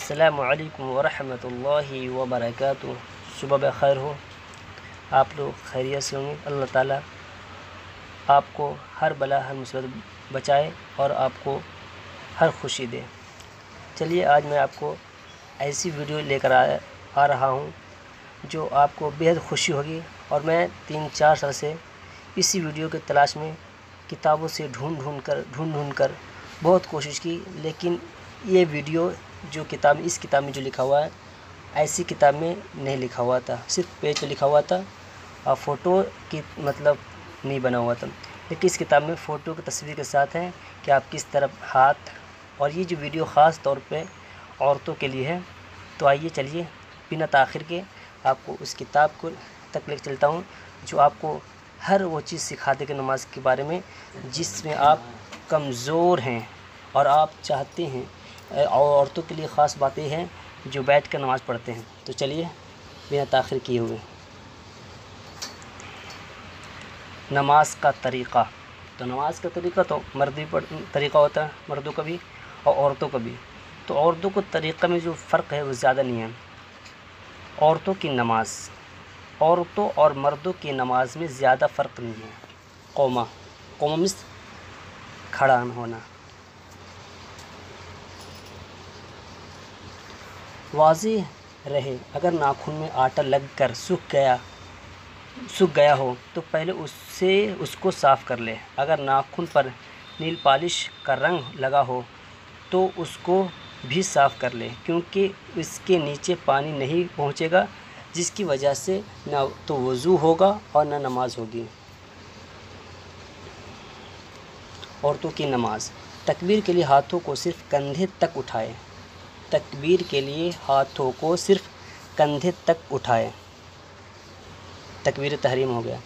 السلام علیکم ورحمۃ اللہ وبرکاتہ۔ صبح بخیر ہو، آپ لوگ خیریت سے ہوں گے۔ اللہ تعالیٰ آپ کو ہر بلا ہر مصیبت بچائے اور آپ کو ہر خوشی دے۔ چلیے آج میں آپ کو ایسی ویڈیو لے کر آ رہا ہوں جو آپ کو بےحد خوشی ہوگی، اور میں 3-4 سال سے اسی ویڈیو کی تلاش میں کتابوں سے ڈھونڈ کر بہت کوشش کی، لیکن یہ ویڈیو جو اس کتاب میں جو لکھا ہوا ہے ایسی کتاب میں نہیں لکھا ہوا تھا، صرف پیج پہ لکھا ہوا تھا اور فوٹو کی مطلب نہیں بنا ہوا تھا، لیکن اس کتاب میں فوٹو کی تصویر کے ساتھ ہے کہ آپ کس طرف ہاتھ، اور یہ جو ویڈیو خاص طور پہ عورتوں کے لیے ہے۔ تو آئیے چلیے بنا تاخیر کے آپ کو اس کتاب کو تک لے کے چلتا ہوں جو آپ کو ہر وہ چیز سکھا دے گا نماز کے بارے میں جس میں آپ کمزور ہیں اور آپ چاہتے ہیں، اور عورتوں کے لیے خاص بات یہ ہے جو بیٹھ کر نماز پڑھتے ہیں۔ تو چلیے بنا تاخیر کیے ہوئے نماز کا طریقہ۔ تو نماز کا طریقہ تو مردی طریقہ ہوتا ہے، مردوں کا بھی اور عورتوں کا بھی۔ تو عورتوں کو طریقہ میں جو فرق ہے وہ زیادہ نہیں ہے۔ عورتوں کی نماز، عورتوں اور مردوں کی نماز میں زیادہ فرق نہیں ہے۔ قوما مس کھڑا ہونا۔ واضح رہے، اگر ناخن میں آٹا لگ کر سوکھ گیا ہو تو پہلے اس کو صاف کر لے۔ اگر ناخن پر نیل پالش کا رنگ لگا ہو تو اس کو بھی صاف کر لے، کیونکہ اس کے نیچے پانی نہیں پہنچے گا، جس کی وجہ سے نہ تو وضو ہوگا اور نہ نماز ہوگی۔ عورتوں کی نماز۔ تکبیر کے لیے ہاتھوں کو صرف کندھے تک اٹھائے۔ تکبیر کے لیے ہاتھوں کو صرف کندھے تک اٹھائے۔ تکبیر تحریم ہو گیا۔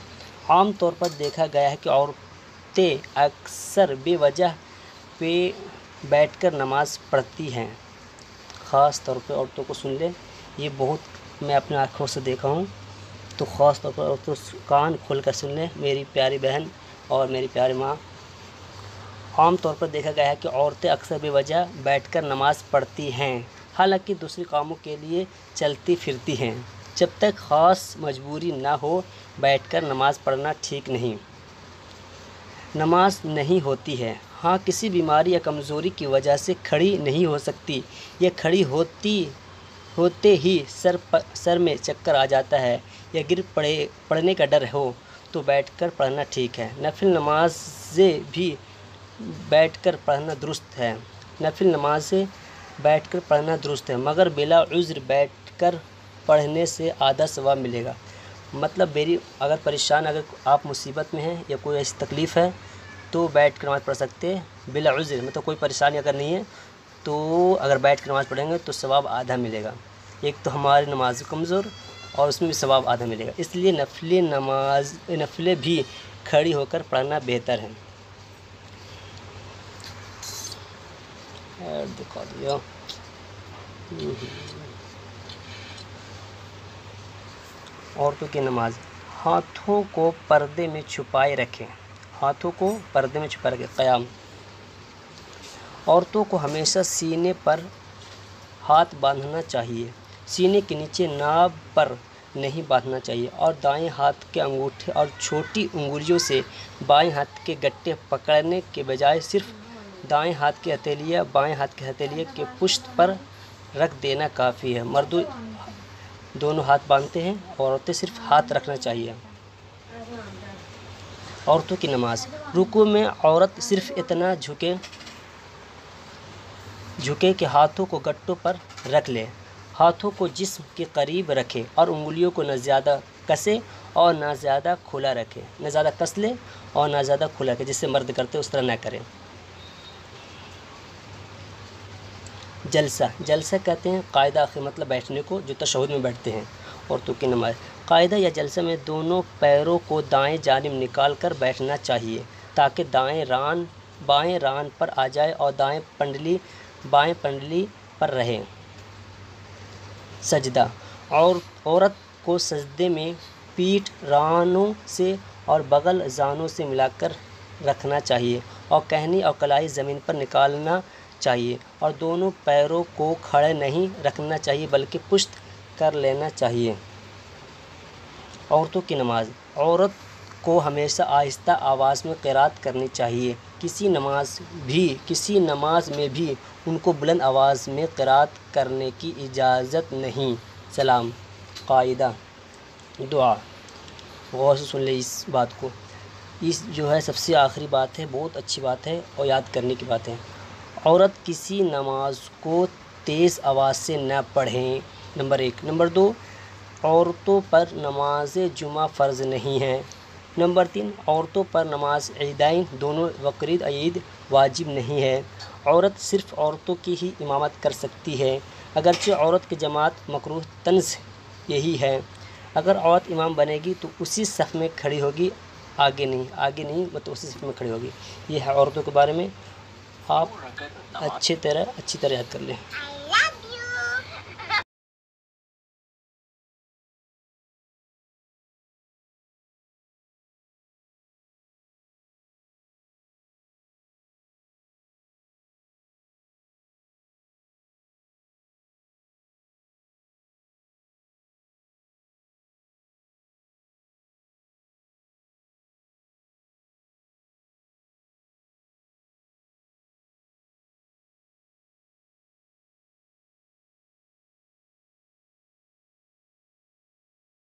عام طور پر دیکھا گیا ہے کہ عورتیں اکثر بے وجہ پہ بیٹھ کر نماز پڑھتی ہیں۔ خاص طور پہ عورتوں کو سن لیں، یہ بہت میں اپنے آنکھوں سے دیکھا ہوں، تو خاص طور پر عورتوں کان کھول کر سن لیں میری پیاری بہن اور میری پیاری ماں۔ عام طور پر دیکھا گیا ہے کہ عورتیں اکثر بے وجہ بیٹھ کر نماز پڑھتی ہیں، حالانکہ دوسرے کاموں کے لیے چلتی پھرتی ہیں۔ جب تک خاص مجبوری نہ ہو بیٹھ کر نماز پڑھنا ٹھیک نہیں۔ نماز نہیں ہوتی ہے، ہاں کسی بیماری یا کمزوری کی وجہ سے کھڑی نہیں ہو سکتی، یا کھڑی ہوتے ہی سر میں چکر آ جاتا ہے یا گر پڑنے کا ڈر ہو تو بیٹھ کر پڑھنا ٹھیک ہے۔ نفل نمازیں بھی بیٹھ کر پڑھنا درست ہے۔ نفل نمازیں بیٹھ کر پڑھنا درست ہے، مگر بلا عذر بیٹھ کر پڑھنے سے آدھا ثواب ملے گا۔ مطلب اگر آپ مصیبت میں ہیں یا کوئی ایسی تکلیف ہے تو بیٹھ کر نماز پڑھ سکتے ہیں بلا عذر، مطلب کوئی پریشانی اگر نہیں ہے تو اگر بیٹھ کر نماز پڑھیں گے تو ثواب آدھا ملے گا۔ ایک تو ہماری نماز کمزور اور اس میں بھی ثواب آدھا ملے گا، اس لیے نفلیں بھی کھڑی ہو کر پڑھنا بہتر ہے۔ دکھا دیا۔ عورتوں کی نماز۔ ہاتھوں کو پردے میں چھپائے رکھیں۔ ہاتھوں کو پردے میں چھپائے رکھیں۔ قیام۔ عورتوں کو ہمیشہ سینے پر ہاتھ باندھنا چاہیے، سینے کے نیچے ناف پر نہیں باندھنا چاہیے، اور دائیں ہاتھ کے انگوٹھے اور چھوٹی انگلیوں سے بائیں ہاتھ کے گٹے پکڑنے کے بجائے صرف دائیں ہاتھ کی ہتھیلی بائیں ہاتھ کی ہتھیلی کے پشت پر رکھ دینا کافی ہے۔ مرد دونوں ہاتھ باندھتے ہیں، عورتیں صرف ہاتھ رکھنا چاہیے۔ عورتوں کی نماز۔ رکوع میں عورت صرف اتنا جھکے کہ ہاتھوں کو گٹوں پر رکھ لے، ہاتھوں کو جسم کے قریب رکھے اور انگلیوں کو نہ زیادہ کسے اور نہ زیادہ کھلا رکھے، نہ زیادہ کس لے اور نہ زیادہ کھلا رکھے، جس سے مرد کرتے اس طرح نہ کریں۔ جلسہ کہتے ہیں قاعدہ کے مطلب بیٹھنے کو، جو تشہد میں بیٹھتے ہیں۔ عورتوں کی نماز۔ قاعدہ یا جلسہ میں دونوں پیروں کو دائیں جانب نکال کر بیٹھنا چاہیے تاکہ بائیں ران پر آ جائے اور دائیں پنڈلی بائیں پنڈلی پر رہے۔ سجدہ۔ عورت کو سجدے میں پیٹھ رانوں سے اور بغل زانوں سے ملا کر رکھنا چاہیے، اور کہنی اور کلائی زمین پر نکالنا چاہیے اور دونوں پیروں کو کھڑے نہیں رکھنا چاہیے بلکہ پشت کر لینا چاہیے۔ عورتوں کی نماز۔ عورت کو ہمیشہ آہستہ آواز میں قرات کرنی چاہیے۔ کسی نماز میں بھی ان کو بلند آواز میں قرات کرنے کی اجازت نہیں۔ سلام۔ قاعدہ دعا۔ غور سے سن لیں اس بات کو، اس جو ہے سب سے آخری بات ہے، بہت اچھی بات ہے اور یاد کرنے کی بات ہے۔ عورت کسی نماز کو تیز آواز سے نہ پڑھیں، نمبر 1۔ نمبر 2، عورتوں پر نماز جمعہ فرض نہیں ہے۔ نمبر 3، عورتوں پر نماز عیدین دونوں بقرعید عید واجب نہیں ہے۔ عورت صرف عورتوں کی ہی امامت کر سکتی ہے، اگرچہ عورت کی جماعت مکروہ طنز یہی ہے۔ اگر عورت امام بنے گی تو اسی صف میں کھڑی ہوگی، آگے نہیں مطلب اسی صف میں کھڑی ہوگی۔ یہ ہے عورتوں کے بارے میں، آپ اچھی طرح یاد کر لیں۔